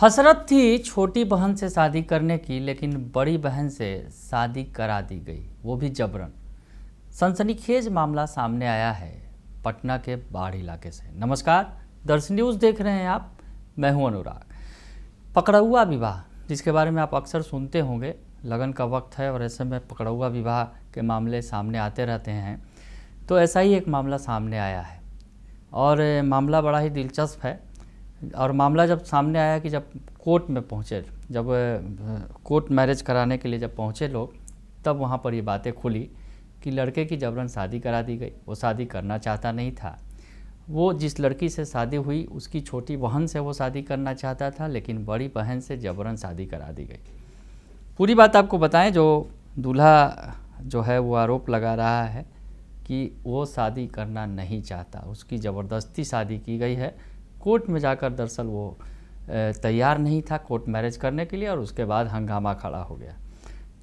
हसरत थी छोटी बहन से शादी करने की, लेकिन बड़ी बहन से शादी करा दी गई, वो भी जबरन। सनसनीखेज मामला सामने आया है पटना के बाढ़ इलाके से। नमस्कार, दर्शन न्यूज़ देख रहे हैं आप, मैं हूं अनुराग। पकड़ौआ विवाह, जिसके बारे में आप अक्सर सुनते होंगे, लगन का वक्त है और ऐसे में पकड़ौआ विवाह के मामले सामने आते रहते हैं। तो ऐसा ही एक मामला सामने आया है और मामला बड़ा ही दिलचस्प है। और मामला जब सामने आया कि जब कोर्ट में पहुँचे, जब कोर्ट मैरिज कराने के लिए जब पहुँचे लोग, तब वहाँ पर ये बातें खुली कि लड़के की जबरन शादी करा दी गई। वो शादी करना चाहता नहीं था। वो जिस लड़की से शादी हुई उसकी छोटी बहन से वो शादी करना चाहता था, लेकिन बड़ी बहन से जबरन शादी करा दी गई। पूरी बात आपको बताएं। जो दूल्हा जो है वो आरोप लगा रहा है कि वो शादी करना नहीं चाहता, उसकी ज़बरदस्ती शादी की गई है। कोर्ट में जाकर दरअसल वो तैयार नहीं था कोर्ट मैरिज करने के लिए और उसके बाद हंगामा खड़ा हो गया।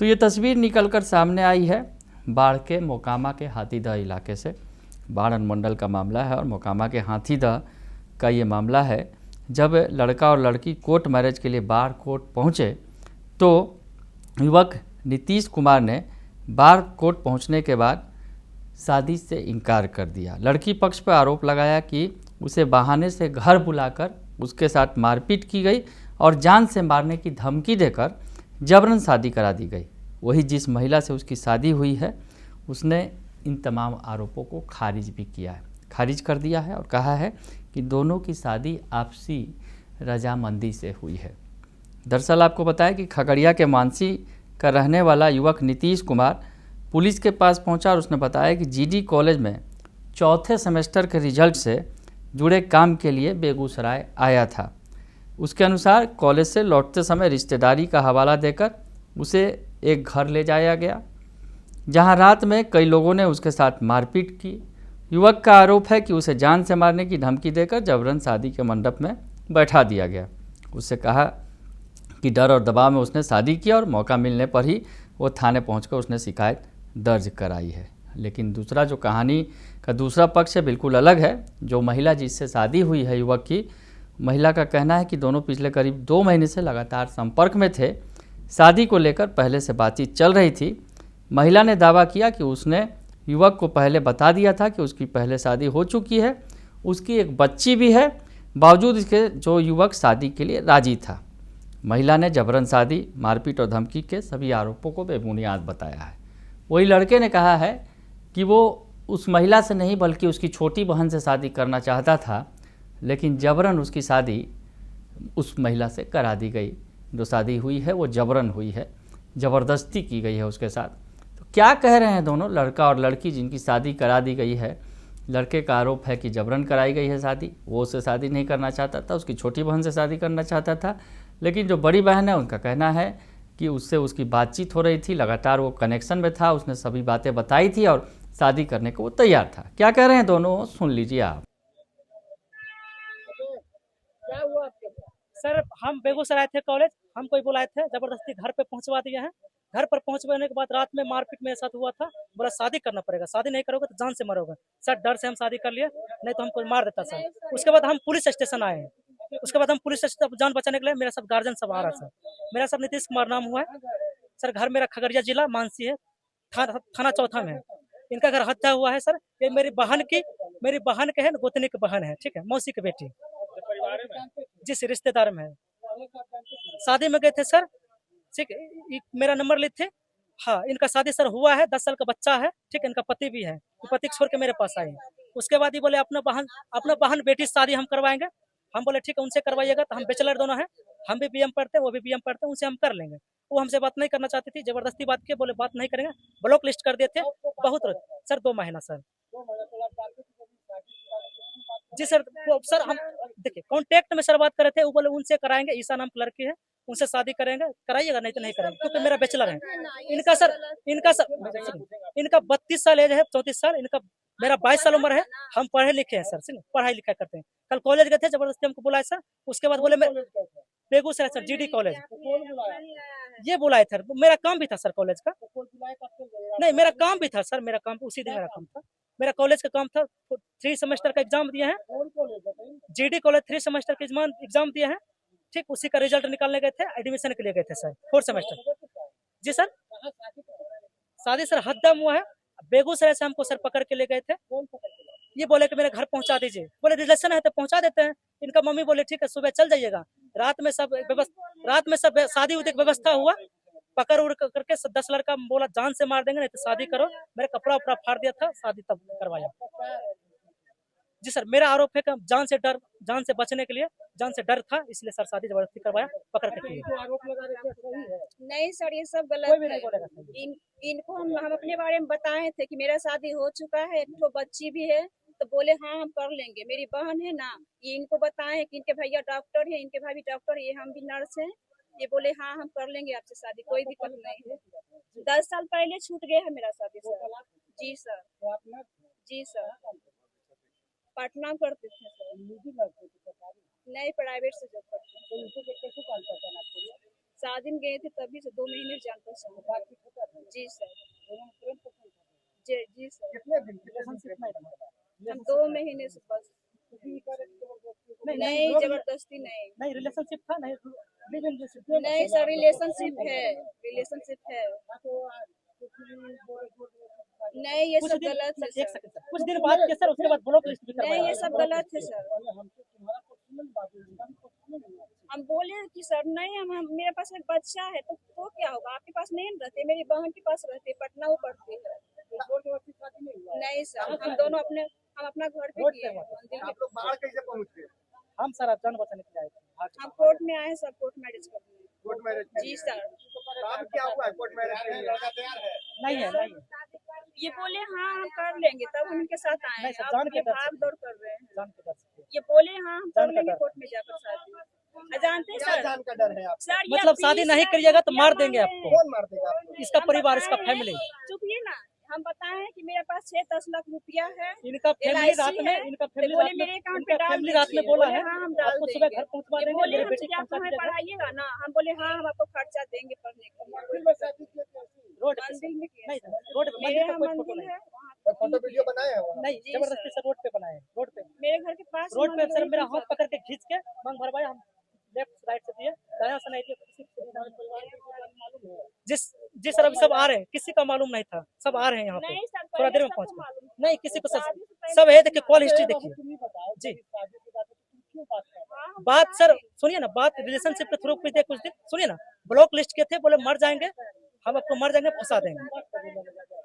तो ये तस्वीर निकलकर सामने आई है बाढ़ के मोकामा के हाथीदह इलाके से। बाढ़ अनुमंडल का मामला है और मोकामा के हाथीदह का ये मामला है। जब लड़का और लड़की कोर्ट मैरिज के लिए बाढ़ कोर्ट पहुँचे तो युवक नीतीश कुमार ने बाढ़ कोर्ट पहुँचने के बाद शादी से इनकार कर दिया। लड़की पक्ष पर आरोप लगाया कि उसे बहाने से घर बुलाकर उसके साथ मारपीट की गई और जान से मारने की धमकी देकर जबरन शादी करा दी गई। वही जिस महिला से उसकी शादी हुई है उसने इन तमाम आरोपों को खारिज कर दिया है और कहा है कि दोनों की शादी आपसी रजामंदी से हुई है। दरअसल आपको बताया कि खगड़िया के मानसी का रहने वाला युवक नीतीश कुमार पुलिस के पास पहुंचा और उसने बताया कि जीडी कॉलेज में चौथे सेमेस्टर के रिजल्ट से जुड़े काम के लिए बेगूसराय आया था। उसके अनुसार कॉलेज से लौटते समय रिश्तेदारी का हवाला देकर उसे एक घर ले जाया गया, जहां रात में कई लोगों ने उसके साथ मारपीट की। युवक का आरोप है कि उसे जान से मारने की धमकी देकर जबरन शादी के मंडप में बैठा दिया गया। उससे कहा कि डर और दबाव में उसने शादी की और मौका मिलने पर ही वो थाने पहुंचकर उसने शिकायत दर्ज कराई है। लेकिन दूसरा जो कहानी का दूसरा पक्ष है बिल्कुल अलग है। जो महिला जिससे शादी हुई है युवक की, महिला का कहना है कि दोनों पिछले करीब 2 महीने से लगातार संपर्क में थे। शादी को लेकर पहले से बातचीत चल रही थी। महिला ने दावा किया कि उसने युवक को पहले बता दिया था कि उसकी पहले शादी हो चुकी है, उसकी एक बच्ची भी है, बावजूद इसके जो युवक शादी के लिए राजी था। महिला ने जबरन शादी, मारपीट और धमकी के सभी आरोपों को बेबुनियाद बताया है। वही लड़के ने कहा है कि वो उस महिला से नहीं बल्कि उसकी छोटी बहन से शादी करना चाहता था, लेकिन जबरन उसकी शादी उस महिला से करा दी गई। जो शादी हुई है वो जबरन हुई है, ज़बरदस्ती की गई है उसके साथ। तो क्या कह रहे हैं दोनों, लड़का और लड़की जिनकी शादी करा दी गई है? लड़के का आरोप है कि जबरन कराई गई है शादी, वो उससे शादी नहीं करना चाहता था, उसकी छोटी बहन से शादी करना चाहता था। लेकिन जो बड़ी बहन है उनका कहना है कि उससे उसकी बातचीत हो रही थी, लगातार वो कनेक्शन में था, उसने सभी बातें बताई थी और शादी करने को वो तैयार था। क्या कह रहे हैं दोनों, सुन लीजिए आप। क्या हुआ आपके साथ? सर हम बेगूसराय थे कॉलेज, हमको ही बुलाए थे, जबरदस्ती घर पे पहुंचवा दिए हैं। घर पर पहुंचवाने के बाद रात में मारपीट मेरे साथ हुआ था। बोला शादी करना पड़ेगा, शादी नहीं करोगे तो जान से मरोगे। सर डर से हम शादी कर लिए, नहीं तो हमको मार देता सर। उसके बाद हम पुलिस स्टेशन आए हैं। उसके बाद हम पुलिस स्टेशन जान बचाने के लिए, मेरा सब गार्जियन सब आ रहा सर। मेरा सब नीतीश कुमार नाम हुआ है सर। घर मेरा खगड़िया जिला मानसी है, थाना चौथा में है। इनका घर हत्या हुआ है सर। ये मेरी बहन के है, गोतनी की बहन है, ठीक है, मौसी की बेटी, जिस रिश्तेदार में है। शादी में गए थे सर, ठीक है, मेरा नंबर ली थी। हाँ, इनका शादी सर हुआ है, 10 साल का बच्चा है, ठीक है, इनका पति भी है। पति छोड़ के मेरे पास आए। उसके बाद ही बोले अपना बहन बेटी शादी हम करवाएंगे। हम बोले ठीक है, उनसे करवाइएगा। तो हम बैचलर दोनों हैं, हम भी बीएम पढ़ते हैं, वो भी बीएम पढ़ते हैं, उनसे हम कर लेंगे। वो हमसे बात नहीं करना चाहती थी, जबरदस्ती बात की, बोले बात नहीं करेंगे, ब्लॉक लिस्ट कर देते। बहुत सर 2 महीना सर। जी सर, वो सर हम देखिए कॉन्टेक्ट में सर बात कर रहे थे। वो बोले उनसे कराएंगे, ईशा नाम की लड़की है, उनसे शादी करेंगे, कराइएगा, नहीं तो नहीं करेंगे, क्योंकि मेरा बैचलर है। इनका 32 साल एज है, 34 साल इनका, मेरा 22 साल उम्र है। हम पढ़े लिखे हैं सर, पढ़ाई लिखाई करते हैं। कल कॉलेज गए थे, जबरदस्ती हमको बुलाए सर। उसके बाद बोले मैं बेगूसराय सर, जीडी कॉलेज ये बुलाए थे। मेरा काम भी था सर कॉलेज का। नहीं, मेरा काम भी था सर, मेरा काम उसी दिन मेरा काम था। मेरा कॉलेज का काम था। 3 सेमेस्टर का एग्जाम दिए हैं, जीडी कॉलेज 3 सेमेस्टर का एग्जाम दिए हैं। ठीक उसी का रिजल्ट निकालने गए थे, एडमिशन के लिए गए थे सर, 4th सेमेस्टर। जी सर, शादी सर हरदम हुआ है, बेगूसराय से हमको सर पकड़ के ले गए थे। ये बोले कि मेरे घर पहुंचा दीजिए, बोले रिलेशन है तो पहुंचा देते हैं। इनका मम्मी बोले ठीक है सुबह चल जाइएगा। रात में सब शादी उदी की व्यवस्था हुआ, पकड़ उड़ करके 10 लड़का बोला जान से मार देंगे नहीं तो शादी करो। मेरे कपड़ा उपड़ा फाड़ दिया था, शादी तब करवाया। जी सर, मेरा आरोप है कि जान से बचने के लिए, जान से डर था, इसलिए सर शादी जबरदस्ती करवाया पकड़ के किए। नहीं सर, ये सब कोई गलत भी है। नहीं बोलेगा सर। इनको हम अपने बारे में बताए थे कि मेरा शादी हो चुका है, एक तो बच्ची भी है, तो बोले हाँ हम कर लेंगे। मेरी बहन है ना, ये इनको बताए हैं कि इनके भैया डॉक्टर है, इनके भाई भी डॉक्टर है, ये हम भी नर्स हैं। ये बोले हाँ हम कर लेंगे आपसे शादी, कोई दिक्कत नहीं है। 10 साल पहले छूट गया है मेरा शादी सर। जी सर, जी सर, पटना करते थे सर। नहीं, प्राइवेट से जॉब करते हैं। शादी में गए थे तभी से 2 महीने जानते सर। जी सर, जी सर, हम 2 महीने से बस। नहीं जबरदस्ती नहीं। नहीं रिलेशनशिप था, नहीं नहीं सर, रिलेशनशिप है, रिलेशनशिप है। नहीं ये सब गलत है एक सर। सेकंड सर, कुछ दिन बाद के सर उसके बाद ब्लॉक लिस्ट भी करवाया। नहीं ये सब गलत है सर। हम बोले कि सर नहीं, हम मेरे पास एक बच्चा है तो क्या होगा, आपके पास नहीं रहते, मेरी बहन के पास रहते, पटना वो पढ़ती है। नहीं सर, हम दोनों हम अपना घर पे किए हैं, मंदिर आप लोग बाहर कैसे पहुंचे? हम सर जान बचाने के लिए आए थे। हम कोर्ट में आए सर, कोर्ट मैरिज करने। Court marriage? जी सर। काम क्या हुआ है कोर्ट मैरिज के लिए? नहीं है, नहीं ये बोले हाँ हम कर लेंगे, तब हम इनके साथ आए नहीं हैं। सर, जान अब के ये डर से। भाग दौड़ कर रहे हैं। जान के डर से। ये बोले हाँ हम जान कर का लेंगे डर। कोर्ट में जाकर शादी। जानते हैं क्या सर, जान का डर है आपको? सर ये मतलब शादी 20 नहीं लाख करिएगा तो रुपया मार देंगे मांग रहे आपको। हैं। कौन मार देगा आपको? इसका हम परिवार, इसका बताए फैमिली। हैं, चुपिए ना, हम बताए हैं कि मेरे पास 6-10 लाख रुपया है। इनका फैमिली LIC रात में, है, इनका तो फैमिली बोले रात में, मेरे अकाउंट पे इनका डाल फैमिली रात में दीजिए। बोला बोले है हाँ हम डाल आपको सुबह देंगे। घर पहुंचवा ये देंगे, बोले मेरे हम बेटी क्या को आप पहुंचा हमें दीजिएगा। पढ़ाइएगा ना, हम बोले हाँ हम आपको खर्चा देंगे पढ़ने के लिए। मंदिर में शादी किए थे? रोड पे मंदिर में किए नहीं सर। सर, रोड पे मेरे मंदिर का यहाँ कोई फोटो मंदिर नहीं। है वहाँ और फोटो वीडियो बनाए हैं वहाँ? नहीं जी जबरदस्ती सर। सर रोड पे बनाए हैं, रोड पे। मेरे घर के पास रोड पे मंदिर सर है, मेरा तो हाथ पकड़ के खींच के मांग भरवाया। हम लेफ्ट राइट से दिए, दाया से नहीं दिए। जिस सर अभी सब आ रहे हैं, किसी का मालूम नहीं था, सब आ रहे हैं यहाँ पे नहीं सर, थोड़ा देर में सबको पहुँच गए। मालूम था। नहीं किसी को शादी से पहले सब है, देखिए सबको कॉल हिस्ट्री देखिए जी। हाँ, हम बात बता सर देंगे। सुनिए ना, बात रिलेशनशिप के थ्रू कुछ कुछ दिन सुनिए ना। ब्लॉक लिस्ट के थे, बोले मर जाएंगे हम, आपको मर जाएंगे फंसा देंगे।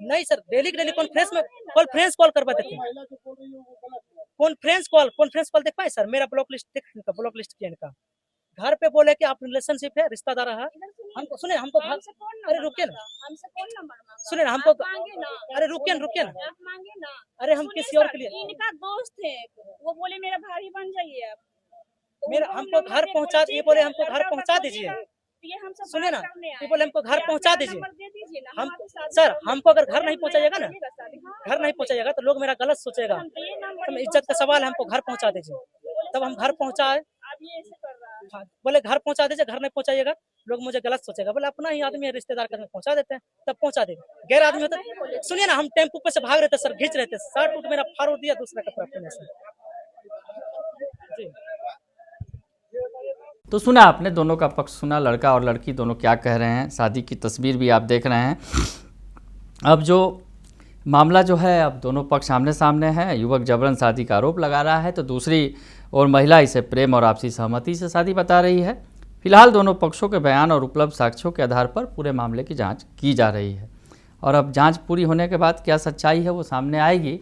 नहीं सर, डेली कॉन्फ्रेंस कॉल करवाते थे। कॉन्फ्रेंस कॉल देख पाए सर, मेरा ब्लॉक लिस्ट देख, इनका ब्लॉक लिस्ट किया इनका। घर पे बोले कि आप रिलेशनशिप है, रिश्तेदार है। हमको सुनिए, हमको घर, हमसे कौन अरे नंबर रुकिए ना, मांगा? हमसे कौन नंबर मांगा? सुनिए ना, हमको आप मांगे ना। अरे रुकिए ना, आप मांगे ना। अरे हम सुनिए किसी और सर, के लिए इनका दोस्त है, वो बोले मेरा भाई बन जाइए आप। तो मेरा उनको हमको नंबर घर दिए, पहुंचा, बोले ये ठीक बोले है, हमको घर लड़का पहुंचा बोलिएगा, दीजिए। तो ये हमसे सुनिए बात ना, करने आए ये बोले हमको घर कि आप पहुंचा मेरा दीजिए। नंबर दे दीजिए ना, हम आपसे शादी सर, कर लेंगे। हमको अगर घर बोले नहीं हम पहुंचाइएगा ना, करिएगा शादी। हाँ, घर नहीं पहुंचाइएगा तो लोग मेरा गलत सोचेगा। हम तो ये नंबर तो है, इज्जत का हम सवाल है, सब हमको घर पहुंचा दीजिए। बोले तब हम सब घर पहुंचाए। आप ये ऐसे कर रहा है। हाँ, बोले घर पहुंचा दीजिए, घर नहीं पहुंचाइएगा लोग मुझे गलत सोचेगा। बोले अपना ही आदमी है, रिश्तेदार का पहुंचा देते हैं, तब पहुंचा देंगे। गैर आदमी होता, सुनिए ना, हम टेम्पो पे से भाग रहे थे सर, खींच रहे थे, शर्ट उठ मेरा फाड़ दिया दूसरा कपड़ा पहने से जी। तो सुना आपने, दोनों का पक्ष सुना, लड़का और लड़की दोनों क्या कह रहे हैं। शादी की तस्वीर भी आप देख रहे हैं। अब जो मामला जो है, अब दोनों पक्ष आमने सामने हैं। युवक जबरन शादी का आरोप लगा रहा है, तो दूसरी और महिला इसे प्रेम और आपसी सहमति से शादी बता रही है। फिलहाल दोनों पक्षों के बयान और उपलब्ध साक्ष्यों के आधार पर पूरे मामले की जांच की जा रही है, और अब जांच पूरी होने के बाद क्या सच्चाई है वो सामने आएगी।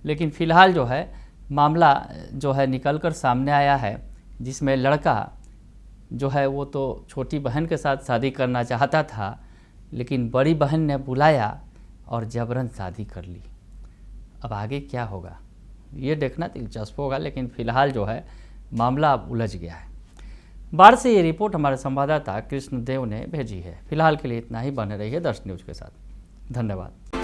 लेकिन फ़िलहाल जो है मामला जो है निकल कर सामने आया है, जिसमें लड़का जो है वो तो छोटी बहन के साथ शादी करना चाहता था, लेकिन बड़ी बहन ने बुलाया और जबरन शादी कर ली। अब आगे क्या होगा ये देखना दिलचस्प होगा, लेकिन फ़िलहाल जो है मामला अब उलझ गया है। बाढ़ से ये रिपोर्ट हमारे संवाददाता कृष्णदेव ने भेजी है। फिलहाल के लिए इतना ही। बने रहिए दर्श न्यूज़ के साथ। धन्यवाद।